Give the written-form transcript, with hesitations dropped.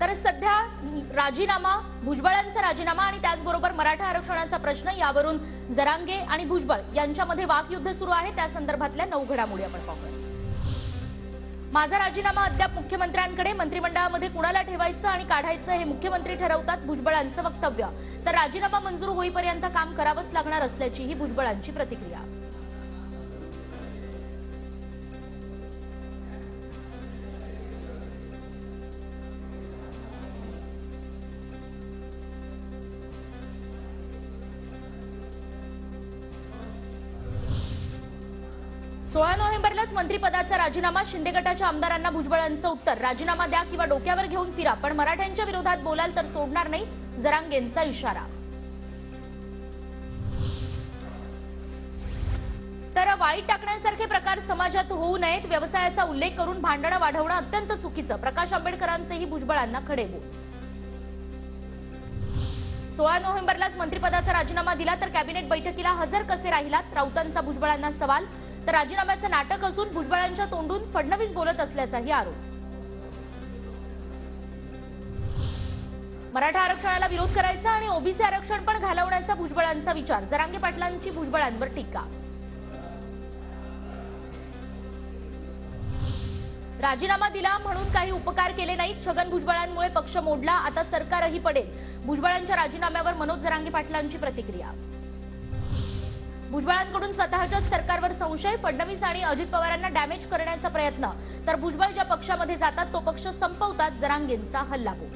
तर सध्या राजीनामा, भुजबळांचा राजीनामा आणि त्याचबरोबर मराठा आरक्षणाचा प्रश्न यावरून जरांगे आणि भुजबळ यांच्यामध्ये वाकयुद्ध सुरू आहे। त्या संदर्भातल्या 9 घडामोडी आपण पाहूया। माझा राजीनामा अद्याप मुख्यमंत्र्यांकडे, मंत्रिमंडळामध्ये कुणाला ठेवायचं आणि काढायचं हे मुख्यमंत्री ठरवतात, भुजबळांचं वक्तव्य। तर राजीनामा मंजूर होईपर्यंत काम करावंच लागणार असल्याची ही भुजबळांची प्रतिक्रिया। 16 नोव्हेंबरलाच मंत्रिपदाचा राजीनामा, शिंदे गटाच्या आमदारांना भुजबळांचं उत्तर, राजीनामा द्या किंवा डोक्यावर घेऊन फिरा, पण मराठ्यांच्या विरोधात बोलाल तर सोडणार नाही, जरांगेंचा इशारा। तर वाईट टाकण्यासारखे प्रकार समाजात होऊ नयेत, व्यवसायाचा उल्लेख करून भांडणं वाढवणं अत्यंत चुकीचं, प्रकाश आंबेडकरांचेही भुजबळांना खडेबोल। 16 नोव्हेंबरलाच मंत्रिपदाचा राजीनामा दिला तर कॅबिनेट बैठकीला हजर कसे राहिलात, राऊतांचा भुजबळांना सवाल। तर राजीनाम्याचं नाटक असून भुजबळांच्या तोंडून फडणवीस बोलत असल्याचाही आरोप। मराठा आरक्षणाला विरोध करायचा आणि ओबीसी आरक्षण पण घालवण्याचा भुजबळांचा विचार, जरांगे पाटलांची भुजबळांवर टीका। राजीनामा दिला म्हणून काही उपकार केले नाहीत, छगन भुजबळांमुळे पक्ष मोडला, आता सरकारही पडेल, भुजबळांच्या राजीनाम्यावर मनोज जरांगे पाटलांची प्रतिक्रिया। भुजबळांकडून स्वतःच्याच सरकारवर संशय, फडणवीस आणि अजित पवारांना डॅमेज करण्याचा प्रयत्न, तर भुजबळ ज्या पक्षामध्ये जातात तो पक्ष संपवतात, जरांगेंचा हल्लाबोल।